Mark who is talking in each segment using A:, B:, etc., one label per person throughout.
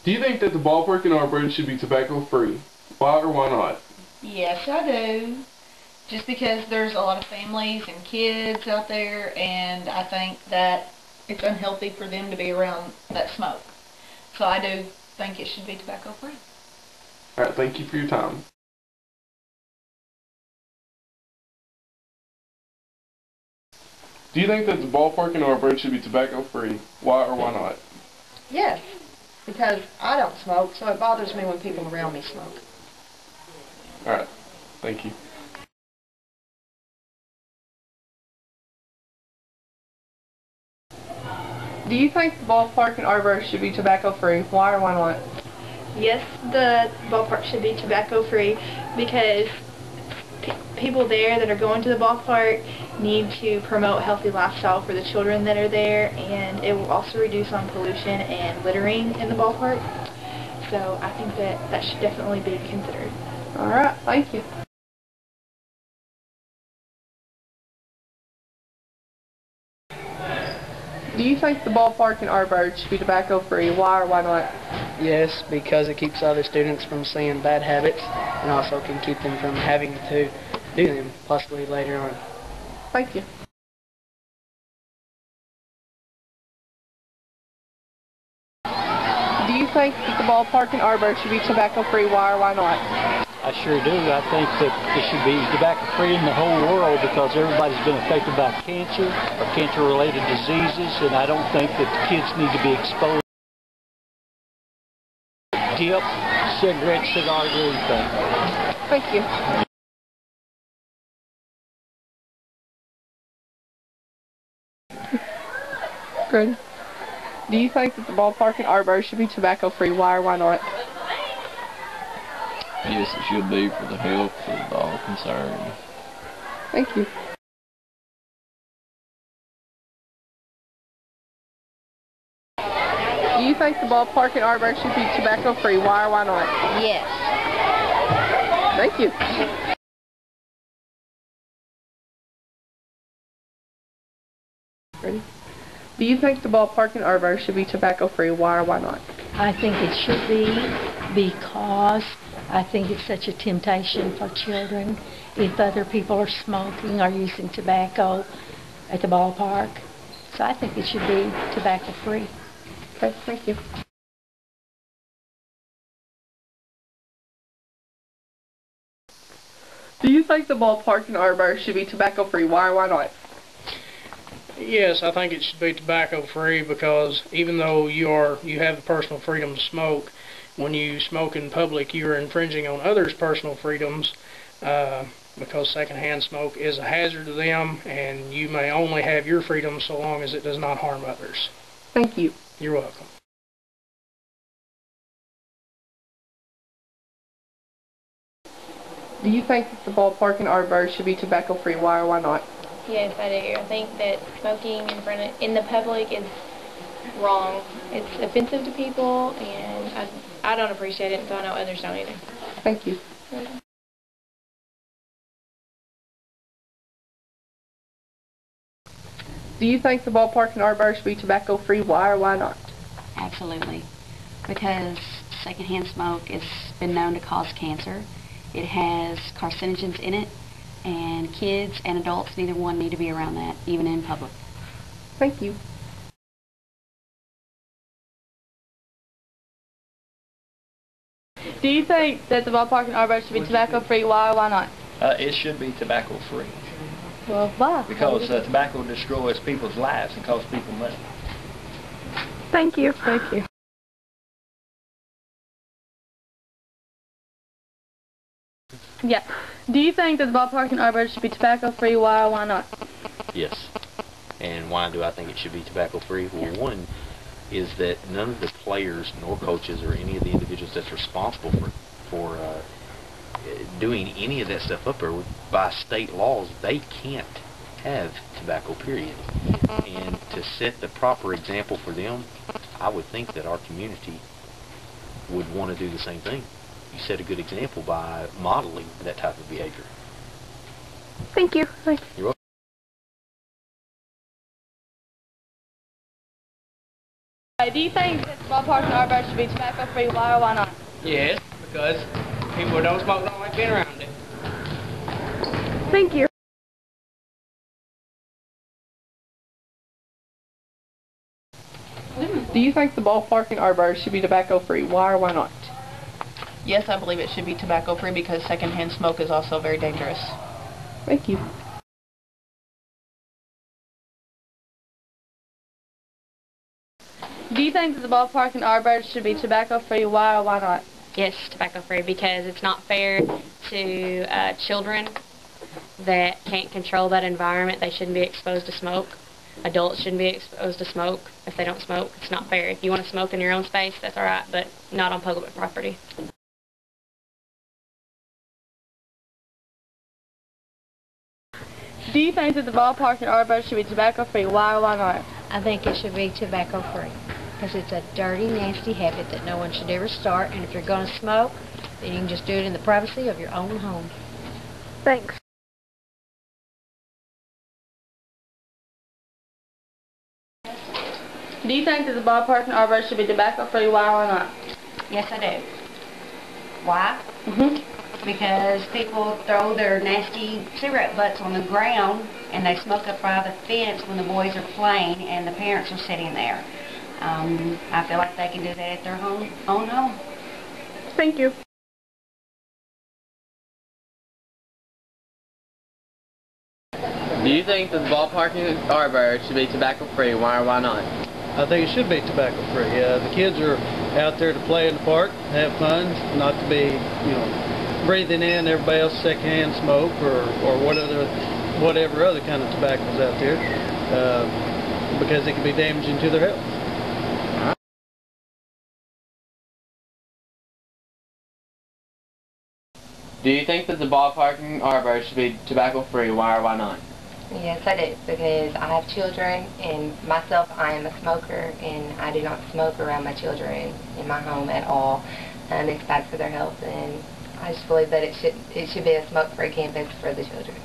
A: Do you think that the ballpark in Arbyrd should be tobacco-free? Why or why not?
B: Yes, I do. Just because there's a lot of families and kids out there, and I think that it's unhealthy for them to be around that smoke. So I do think it should be tobacco-free.
A: Alright, thank you for your time. Do you think that the ballpark in Arbyrd should be tobacco-free? Why or why not?
C: Yes, because I don't smoke, so it bothers me when people around me smoke.
A: Alright, thank you.
D: Do you think the ballpark in Arbyrd should be tobacco-free? Why or why not?
E: Yes, the ballpark should be tobacco-free because people there that are going to the ballpark need to promote healthy lifestyle for the children that are there, and it will also reduce on pollution and littering in the ballpark. So I think that should definitely be considered.
D: Alright, thank you. Do you think the ballpark in Arbyrd should be tobacco-free? Why or why not?
F: Yes, because it keeps other students from seeing bad habits and also can keep them from having to do them possibly later on.
D: Thank you. Do you think that the ballpark in Arbyrd should be tobacco-free? Why or why not?
G: I sure do. I think that it should be tobacco-free in the whole world because everybody's been affected by cancer or cancer-related diseases, and I don't think that the kids need to be exposed to dip, cigarettes, cigars, or anything.
D: Thank you. Good. Do you think that the ballpark in Arbyrd should be tobacco-free? Why or why not?
H: Yes, it should be for the health of all concerned.
D: Thank you. Do you think the ballpark in Arbyrd should be tobacco-free? Why or why not?
C: Yes.
D: Thank you. Ready? Do you think the ballpark in Arbyrd should be tobacco-free? Why or why not?
I: I think it should be because I think it's such a temptation for children if other people are smoking or using tobacco at the ballpark. So I think it should be tobacco-free.
D: Okay, thank you. Do you think the ballpark in Arbyrd should be tobacco-free? Why or why not?
F: Yes, I think it should be tobacco-free because even though you have the personal freedom to smoke, when you smoke in public, you are infringing on others' personal freedoms because secondhand smoke is a hazard to them, and you may only have your freedom so long as it does not harm others.
D: Thank you.
F: You're welcome.
D: Do you think that the ballpark in Arbyrd should be tobacco-free? Why or why not?
E: Yes, I do. I think that smoking in the public is wrong. It's offensive to people, and I don't appreciate it, so I know others don't either.
D: Thank you. Do you think the ballpark in Arbyrd should be tobacco-free? Why or why not?
J: Absolutely. Because secondhand smoke has been known to cause cancer. It has carcinogens in it, and kids and adults, neither one need to be around that, even in public.
D: Thank you.
K: Do you think that the ballpark in Arbyrd should be tobacco-free? Why or why not?
H: It should be tobacco-free.
K: Well, why?
H: Because tobacco destroys people's lives and costs people money.
K: Thank you. Thank you. Yeah. Do you think that the ballpark in Arbyrd should be tobacco-free? Why or why not?
L: Yes. And why do I think it should be tobacco-free? Well, one is that none of the players nor coaches or any of the individuals that's responsible for doing any of that stuff up there, by state laws, they can't have tobacco, period. And to set the proper example for them, I would think that our community would want to do the same thing. You set a good example by modeling that type of behavior.
K: Thank you.
L: You're welcome.
K: Do you think that the ballpark and Arbyrd should be tobacco-free? Why or why not?
F: Yes, because people who don't smoke don't like being around it.
K: Thank you.
D: Do you think the ballpark and Arbyrd should be tobacco-free? Why or why not?
B: Yes, I believe it should be tobacco-free because secondhand smoke is also very dangerous.
D: Thank you.
K: Do you think that the ballpark and Arbyrd should be tobacco-free? Why or why not?
J: Yes, tobacco-free, because it's not fair to children that can't control that environment. They shouldn't be exposed to smoke. Adults shouldn't be exposed to smoke if they don't smoke. It's not fair. If you want to smoke in your own space, that's all right, but not on public property.
K: Do you think that the ballpark and Arbyrd should be tobacco-free? Why or why not?
I: I think it should be tobacco-free because it's a dirty, nasty habit that no one should ever start, and if you're going to smoke, then you can just do it in the privacy of your own home.
K: Thanks. Do you think that the ballpark and Arbyrd should be tobacco-free? Why or why not?
J: Yes, I do. Why? Because people throw their nasty cigarette butts on the ground and they smoke up by the fence when the boys are playing and the parents are sitting there. I feel like they can do that at their own home.
K: Thank you.
M: Do you think that the ballpark and Arbyrd should be tobacco-free? Why or why not?
N: I think it should be tobacco-free. The kids are out there to play in the park, have fun, not to be, breathing in everybody else's secondhand smoke or whatever other kind of tobaccos out there, because it can be damaging to their health.
M: Do you think that the ballpark and Arbyrd should be tobacco-free? Why or why not?
O: Yes, I do, because I have children, and myself, I am a smoker, and I do not smoke around my children in my home at all. It's bad for their health, and I just believe that it should be a smoke-free campus for the children.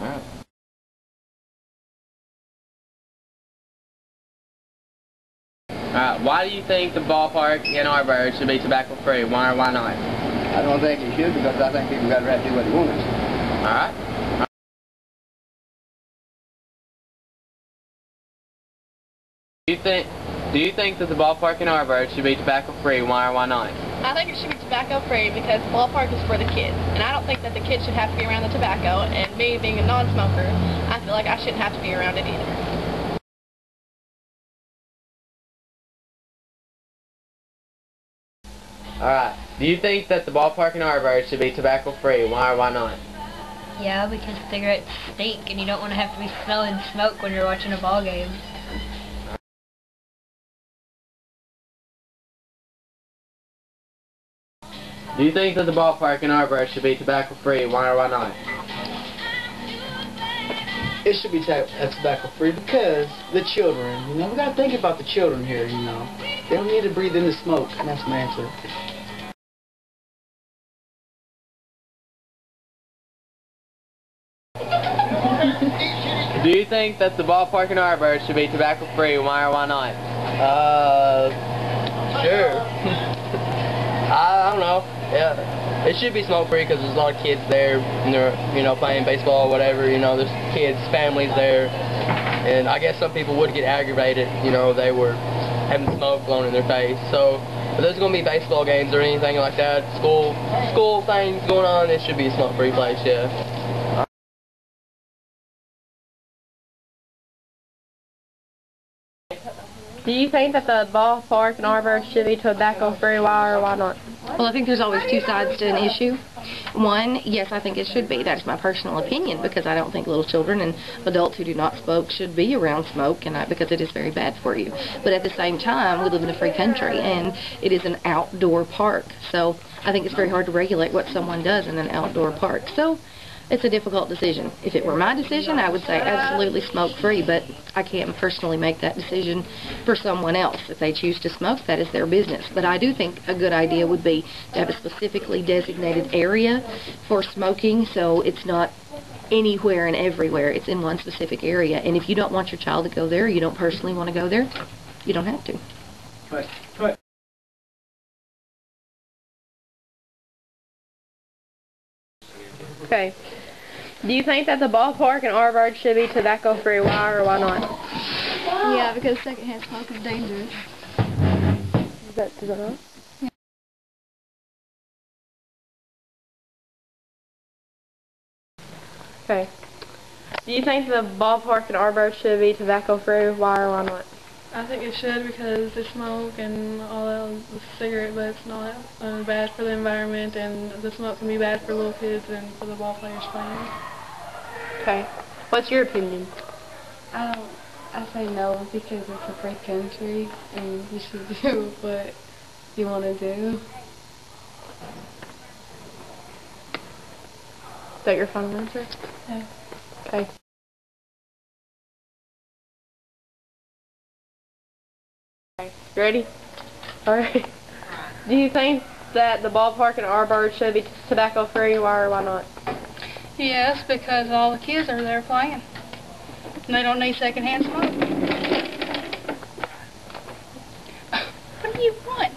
M: All right. Alright, why do you think the ballpark and Arbyrd should be tobacco-free? Why or why not?
P: I don't think it should, because I think people got the right to do what they want.
M: Alright. Do you think that the ballpark and Arbyrd should be tobacco-free? Why or why not?
E: I think it should be tobacco-free because the ballpark is for the kids, and I don't think that the kids should have to be around the tobacco, and me being a non-smoker, I feel like I shouldn't have to be around it either.
M: Alright, do you think that the ballpark and Arbyrd should be tobacco-free? Why or why not?
Q: Yeah, because cigarettes stink, and you don't want to have to be smelling smoke when you're watching a ball game.
M: Do you think that the ballpark and Arbyrd should be tobacco-free? Why or why not?
R: It should be tobacco-free because the children, we got to think about the children here, They don't need to breathe in the smoke, and that's my answer.
M: Do you think that the ballpark and Arbyrd should be tobacco-free? Why or why not?
S: Sure. I don't know. Yeah, it should be smoke-free because there's a lot of kids there, and they're, playing baseball or whatever. There's kids, families there, and I guess some people would get aggravated. They were having smoke blown in their face. So, if there's going to be baseball games or anything like that, school things going on, it should be a smoke-free place. Yeah.
K: Do you think that the ballpark and Arbyrd should be tobacco-free? Why or why not?
C: Well, I think there's always two sides to an issue. One, yes, I think it should be. That's my personal opinion, because I don't think little children and adults who do not smoke should be around smoke, because it is very bad for you. But at the same time, we live in a free country, and it is an outdoor park. So I think it's very hard to regulate what someone does in an outdoor park. So it's a difficult decision. If it were my decision, I would say absolutely smoke-free, but I can't personally make that decision for someone else. If they choose to smoke, that is their business. But I do think a good idea would be to have a specifically designated area for smoking, so it's not anywhere and everywhere. It's in one specific area. And if you don't want your child to go there, you don't personally want to go there, you don't have to.
P: Put.
D: Okay. Do you think that the ballpark and Arbyrd should be tobacco-free? Why or why not?
E: Yeah, because secondhand smoke is dangerous.
D: Is that right? Okay. Do you think the ballpark and Arbyrd should be tobacco-free? Why or why not?
K: I think it should because they smoke and all that cigarette butts not bad for the environment, and the smoke can be bad for little kids and for the ball players playing.
D: Okay. What's your opinion?
T: I say no because it's a free country and you should do what you want to do.
D: Is that your final answer?
T: Yeah.
D: Okay. You ready? Alright. Do you think that the ballpark and Arbyrd should be tobacco-free? Why or why not?
B: Yes, because all the kids are there playing. And they don't need secondhand smoke. What do you want?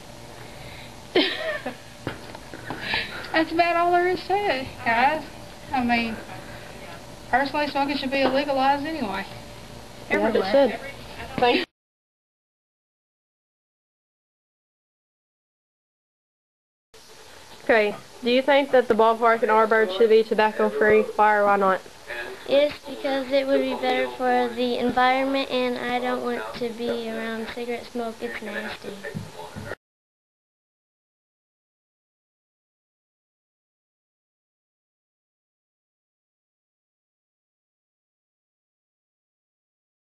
B: That's about all there is to it, guys. I mean, personally, smoking should be legalized anyway. Everywhere.
D: Yes, it should. Thank you. Okay. Do you think that the ballpark and Arbyrd should be tobacco-free? Why or why not?
U: Yes, because it would be better for the environment, and I don't want to be around cigarette smoke. It's nasty.